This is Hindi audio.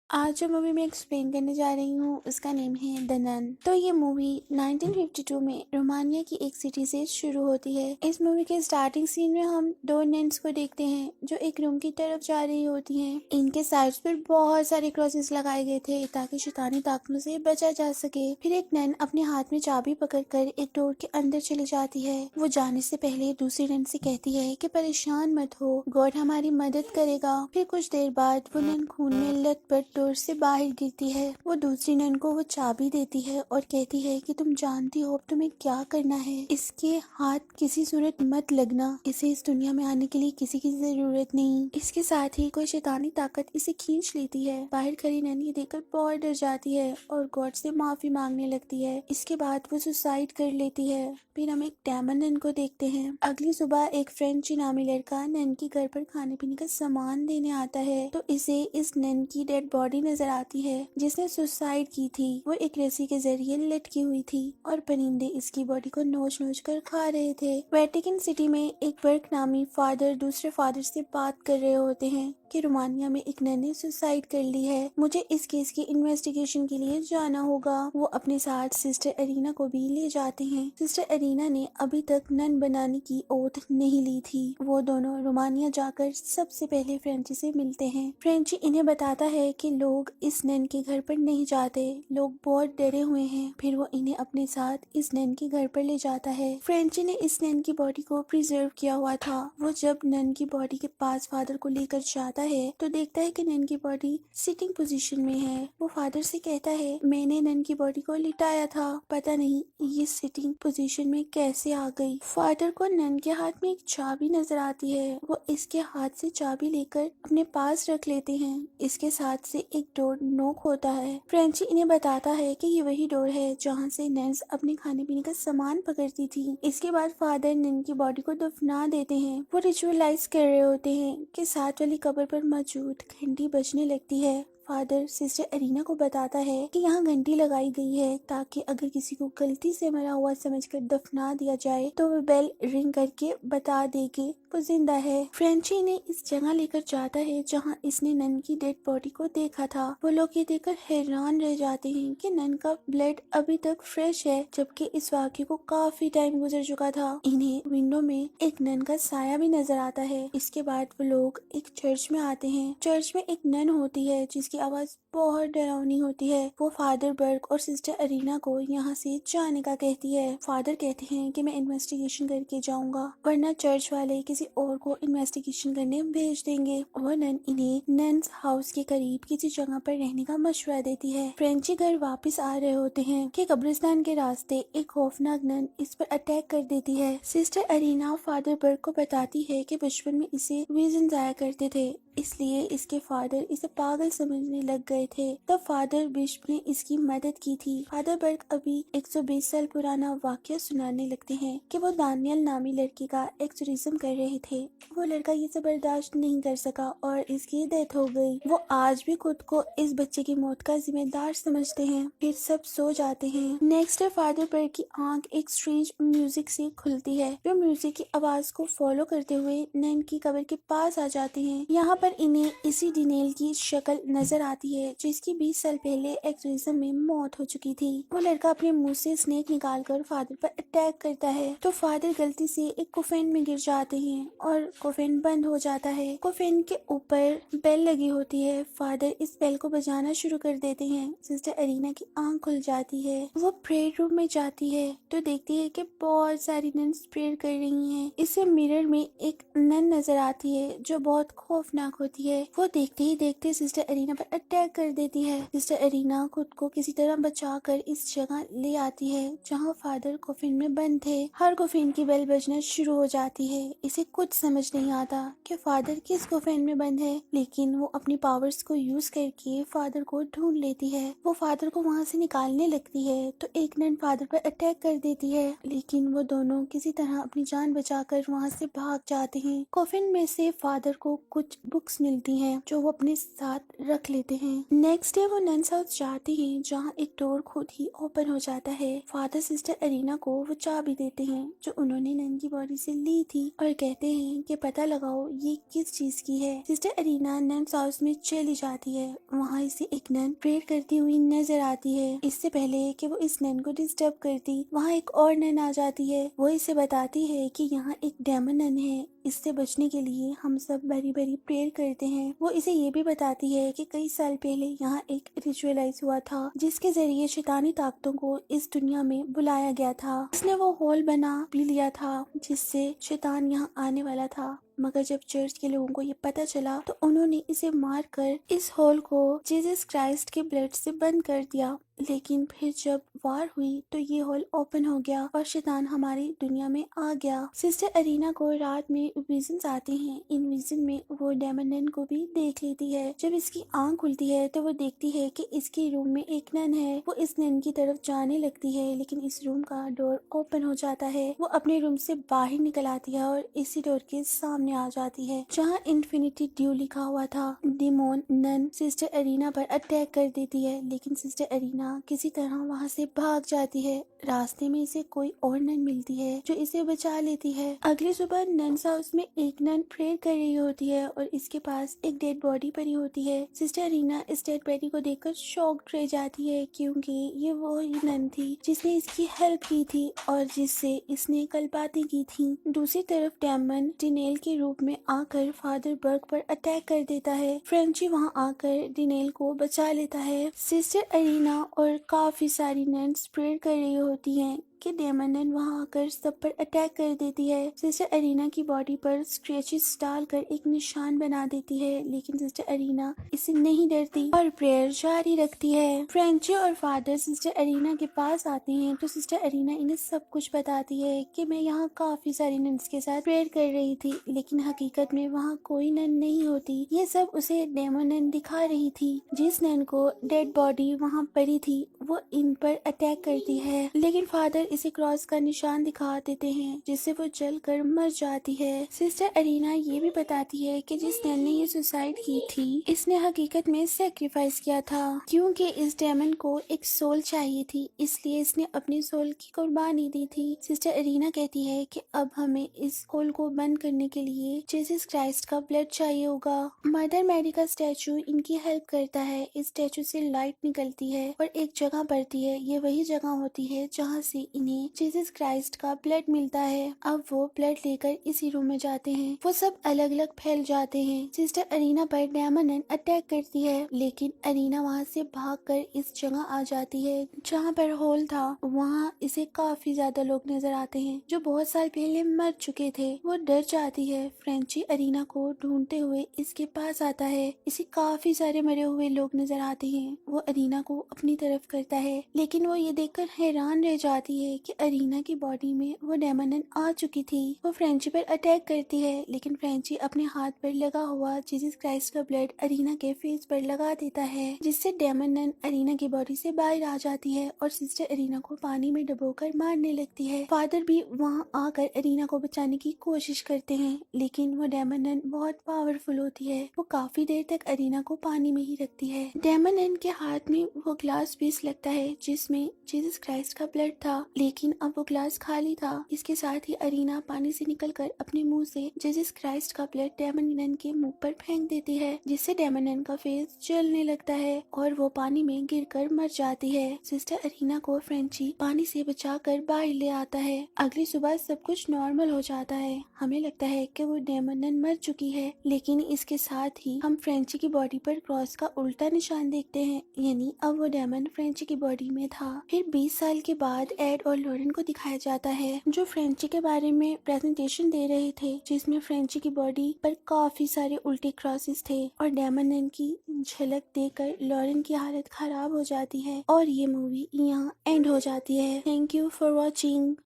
आज जो मूवी मैं एक्सप्लेन करने जा रही हूँ उसका नेम है द नन। तो ये मूवी 1952 में रोमानिया की एक सिटी से शुरू होती है। इस मूवी के स्टार्टिंग सीन में हम दो नन्स को देखते हैं जो एक रूम की तरफ जा रही होती हैं। इनके साइड्स पर बहुत सारे क्रॉसेस लगाए गए थे ताकि शैतानी ताकतों से बचा जा सके। फिर एक नन अपने हाथ में चाबी पकड़कर एक डोर के अंदर चली जाती है। वो जाने से पहले दूसरी नन से कहती है कि परेशान मत हो, गॉड हमारी मदद करेगा। फिर कुछ देर बाद वो नन खून में लथपथ डोर से बाहर गिरती है। वो दूसरी नन को वो चाबी देती है और कहती है कि तुम जानती हो अब तुम्हें क्या करना है। इसके हाथ किसी सूरत मत लगना, इसे इस दुनिया में आने के लिए किसी की जरूरत नहीं। इसके साथ ही कोई शैतानी ताकत इसे खींच लेती है। बाहर खड़ी नन ये देखकर बहुत डर जाती है और गॉड से माफी मांगने लगती है। इसके बाद वो सुसाइड कर लेती है। फिर हम एक डेमन नन को देखते हैं। अगली सुबह एक फ्रेंची नामी लड़का नन के घर पर खाने पीने का सामान देने आता है तो इसे इस नन की डेड बॉडी नजर आती है जिसने सुसाइड की थी। वो एक रस्सी के जरिए लटकी हुई थी और परिंदे इसकी बॉडी को नोच नोच कर खा रहे थे। वेटिकन सिटी में एक बर्क नामी फादर दूसरे फादर से बात कर रहे होते हैं कि रोमानिया में एक नन ने सुसाइड कर ली है, मुझे इस केस की इन्वेस्टिगेशन के लिए जाना होगा। वो अपने साथ सिस्टर अरीना को भी ले जाते हैं। सिस्टर अरीना ने अभी तक नन बनाने की ओथ नहीं ली थी। वो दोनों रोमानिया जाकर सबसे पहले फ्रेंची से मिलते हैं। फ्रेंची इन्हें बताता है कि लोग इस नन के घर पर नहीं जाते, लोग बहुत डरे हुए हैं। फिर वो इन्हें अपने साथ इस नन के घर पर ले जाता है। फ्रेंची ने इस नन की बॉडी को प्रिजर्व किया हुआ था। वो जब नन की बॉडी के पास फादर को लेकर जाता है तो देखता है कि नन की बॉडी सिटिंग पोजीशन में है। वो फादर से कहता है मैंने नन की बॉडी को लिटाया था, पता नहीं ये सिटिंग पोजीशन में कैसे आ गई। फादर को नन के हाथ में एक चाबी नजर आती है। वो इसके हाथ से चाबी लेकर अपने पास रख लेते हैं। इसके साथ से एक डोर नॉक होता है। फ्रेंची इन्हें बताता है कि ये वही डोर है जहाँ से नन्स अपने खाने पीने का सामान पकड़ती थी। इसके बाद फादर नन की बॉडी को दफना देते हैं। वो रिचुअलाइज कर रहे होते हैं कि साथ वाली कब्र पर मौजूद घंटी बजने लगती है। फादर सिस्टर अरीना को बताता है कि यहाँ घंटी लगाई गई है ताकि अगर किसी को गलती से मरा हुआ समझकर दफना दिया जाए तो वो बेल रिंग करके बता दे कि वो जिंदा है। फ्रेंची ने इस जगह लेकर जाता है जहाँ इसने नन की डेड बॉडी को देखा था। वो लोग ये देखकर हैरान रह जाते हैं कि नन का ब्लड अभी तक फ्रेश है जबकि इस वाक्य को काफी टाइम गुजर चुका था। इन्हें विंडो में एक नन का साया भी नजर आता है। इसके बाद वो लोग एक चर्च में आते हैं। चर्च में एक नन होती है जिसकी आवाज बहुत डरावनी होती है। वो फादर बर्ग और सिस्टर अरीना को यहाँ से जाने का कहती है। फादर कहते हैं कि मैं इन्वेस्टिगेशन करके जाऊंगा वरना चर्च वाले किसी और को इन्वेस्टिगेशन करने भेज देंगे। और नन इन्हें नन्स हाउस के करीब किसी जगह पर रहने का मशवरा देती है। फ्रेंची घर वापस आ रहे होते हैं कि कब्रिस्तान के रास्ते एक खौफनाक नन इस पर अटैक कर देती है। सिस्टर अरीना फादर बर्ग को बताती है कि बचपन में इसे विजन आया करते थे, इसलिए इसके फादर इसे पागल समझने लग गए थे। तब फादर बिशप ने इसकी मदद की थी। फादर बर्ग अभी 120 साल पुराना वाक्य सुनाने लगते हैं कि वो दानियल नामी लड़के का एक्सोरिज्म कर रहे थे। वो लड़का ये सब बर्दाश्त नहीं कर सका और इसकी डेथ हो गई। वो आज भी खुद को इस बच्चे की मौत का जिम्मेदार समझते हैं। फिर सब सो जाते हैं। नेक्स्ट डे फादर बर्ग की आंख एक स्ट्रेंज म्यूजिक से खुलती है। वे म्यूजिक की आवाज को फॉलो करते हुए नन की कब्र के पास आ जाते हैं। यहाँ पर इन्हें इसी डिनेल की शक्ल नजर आती है जिसकी 20 साल पहले एक्सोरिज्म में मौत हो चुकी थी। वो लड़का अपने मुंह से स्नेक निकालकर फादर पर अटैक करता है तो फादर गलती से एक कोफेन में गिर जाते हैं और कोफेन बंद हो जाता है। कोफेन के ऊपर बेल लगी होती है। फादर इस बेल को बजाना शुरू कर देते हैं। सिस्टर अरीना की आंख खुल जाती है। वो प्रेयर रूम में जाती है तो देखती है कि बहुत सारी नन्स प्रेयर कर रही हैं। इसे मिरर में एक नन नजर आती है जो बहुत खौफनाक होती है। वो देखते ही देखते सिस्टर अरीना पर अटैक कर देती है। सिस्टर अरीना खुद को किसी तरह बचाकर इस जगह ले आती है जहाँ फादर कोफिन में बंद थे। हर कोफिन की बेल बजना शुरू हो जाती है। इसे कुछ समझ नहीं आता कि फादर किस कोफिन में बंद है, लेकिन वो अपनी पावर्स को यूज करके फादर को ढूंढ लेती है। वो फादर को वहाँ से निकालने लगती है तो एक नन फादर पर अटैक कर देती है, लेकिन वो दोनों किसी तरह अपनी जान बचाकर वहाँ से भाग जाते हैं। कोफिन में से फादर को कुछ बुक्स मिलती हैं जो वो अपने साथ रख लेते हैं। नेक्स्ट डे वो नन्स हाउस जाते हैं जहाँ एक डोर खुद ही ओपन हो जाता है। फादर सिस्टर अरीना को वो चाबी देते हैं जो उन्होंने नन की बॉडी से ली थी और कहते हैं कि पता लगाओ ये किस चीज की है। सिस्टर अरीना नन्स हाउस में चली जाती है। वहाँ इसे एक नन प्रेयर करती हुई नजर आती है। इससे पहले कि वो इस नन को डिस्टर्ब करती, वहाँ एक और नन आ जाती है। वो इसे बताती है कि यहाँ एक डेमन नन है, इससे बचने के लिए हम सब बड़ी बड़ी प्रेयर करते हैं। वो इसे ये भी बताती है कि कई साल पहले यहाँ एक रिचुअलाइज हुआ था जिसके जरिए शैतानी ताकतों को इस दुनिया में बुलाया गया था। उसने वो हॉल बना भी लिया था जिससे शैतान यहाँ आने वाला था, मगर जब चर्च के लोगों को ये पता चला तो उन्होंने इसे मारकर इस हॉल को जीसस क्राइस्ट के ब्लड से बंद कर दिया। लेकिन फिर जब वार हुई तो ये हॉल ओपन हो गया और शैतान हमारी दुनिया में आ गया। सिस्टर अरीना को रात में विजन्स आते हैं। इन विजन में वो डेमन नन को भी देख लेती है। जब इसकी आंख खुलती है तो वो देखती है कि इसके रूम में एक नन है। वो इस नन की तरफ जाने लगती है लेकिन इस रूम का डोर ओपन हो जाता है। वो अपने रूम से बाहर निकल आती है और इसी डोर के सामने आ जाती है जहाँ इन्फिनिटी ड्यू लिखा हुआ था। डिमोन नन सिस्टर अरीना पर अटैक कर देती है लेकिन सिस्टर अरीना किसी तरह वहाँ से भाग जाती है। रास्ते में इसे कोई और नन मिलती है जो इसे बचा लेती है। अगली सुबह नन्स हाउस में एक नन प्रेयर कर रही होती है और इसके पास एक डेड बॉडी पड़ी होती है। सिस्टर अरीना इस डेड बॉडी को देखकर शॉक्ड रह जाती है क्योंकि ये वो ही नन थी जिसने इसकी हेल्प की थी और जिससे इसने कल बातें की थी। दूसरी तरफ डेमन डिनेल के रूप में आकर फादर बर्ग पर अटैक कर देता है। फ्रेंची वहाँ आकर डिनेल को बचा लेता है। सिस्टर अरीना और काफी सारी नन्स प्रेयर कर रही होती हैं कि डेमन नन वहाँ आकर सब पर अटैक कर देती है। सिस्टर अरीना की बॉडी पर स्क्रैचेस डालकर एक निशान बना देती है लेकिन सिस्टर अरीना इससे नहीं डरती और प्रेयर जारी रखती है। फ्रेंची और फादर सिस्टर अरीना के पास आते हैं तो सिस्टर अरीना इन्हें सब कुछ बताती है कि मैं यहाँ काफी सारी नन्स के साथ प्रेयर कर रही थी लेकिन हकीकत में वहाँ कोई नन नहीं होती। ये सब उसे डेमन नन दिखा रही थी। जिस नन को डेड बॉडी वहाँ पड़ी थी वो इन पर अटैक करती है लेकिन फादर इसे क्रॉस का निशान दिखा देते हैं जिससे वो जल कर मर जाती है। सिस्टर अरीना ये भी बताती है कि जिस नन ने ये सुसाइड की थी इसने हकीकत में सेक्रीफाइस किया था क्योंकि इस डेमन को एक सोल चाहिए थी, इसलिए इसने अपनी सोल की कुर्बानी दी थी। सिस्टर अरीना कहती है कि अब हमें इस होल को बंद करने के लिए जीसस क्राइस्ट का ब्लड चाहिए होगा। मदर मैरी का स्टैचू इनकी हेल्प करता है। इस स्टैचू से लाइट निकलती है और एक जगह बढ़ती है। ये वही जगह होती है जहाँ से इन्हें जीसस क्राइस्ट का ब्लड मिलता है। अब वो ब्लड लेकर इसी रूम में जाते हैं। वो सब अलग अलग फैल जाते हैं। सिस्टर अरीना पर डेमन नन अटैक करती है लेकिन अरीना वहाँ से भागकर इस जगह आ जाती है जहाँ पर होल था। वहाँ इसे काफी ज्यादा लोग नजर आते हैं जो बहुत साल पहले मर चुके थे। वो डर जाती है। फ्रेंची अरीना को ढूंढते हुए इसके पास आता है। इसे काफी सारे मरे हुए लोग नजर आते हैं। वो अरीना को अपनी तरफ करता है लेकिन वो ये देखकर हैरान रह जाती है कि अरीना की बॉडी में वो डेमन नन आ चुकी थी। वो फ्रेंची पर अटैक करती है लेकिन फ्रेंची अपने हाथ पर लगा हुआ जीसस क्राइस्ट का ब्लड अरीना के फेस पर लगा देता है जिससे डेमन नन अरीना की बॉडी से बाहर आ जाती है और सिस्टर अरीना को पानी में डुबोकर मारने लगती है। फादर भी वहाँ आकर अरीना को बचाने की कोशिश करते हैं लेकिन वो डेमन नन बहुत पावरफुल होती है। वो काफी देर तक अरीना को पानी में ही रखती है। डेमन नन के हाथ में वो ग्लास पीस लगता है जिसमें जीसस क्राइस्ट का ब्लड था लेकिन अब वो ग्लास खाली था। इसके साथ ही अरीना पानी से निकलकर अपने मुंह से जीसस क्राइस्ट का ब्लड डेमन नन के मुंह पर फेंक देती है जिससे डेमन नन का फेस जलने लगता है और वो पानी में गिरकर मर जाती है। सिस्टर अरीना को फ्रेंची पानी से बचाकर बाहर ले आता है। अगली सुबह सब कुछ नॉर्मल हो जाता है। हमें लगता है कि वो डेमन नन मर चुकी है लेकिन इसके साथ ही हम फ्रेंची की बॉडी पर क्रॉस का उल्टा निशान देखते हैं, यानी अब वो डेमन फ्रेंची की बॉडी में था। फिर 20 साल के बाद एड और लॉरेन को दिखाया जाता है जो फ्रेंची के बारे में प्रेजेंटेशन दे रहे थे जिसमें फ्रेंची की बॉडी पर काफी सारे उल्टे क्रॉसेस थे और डेमन नन की झलक देखकर लॉरेन की हालत खराब हो जाती है और ये मूवी यहाँ एंड हो जाती है। Thank you for watching.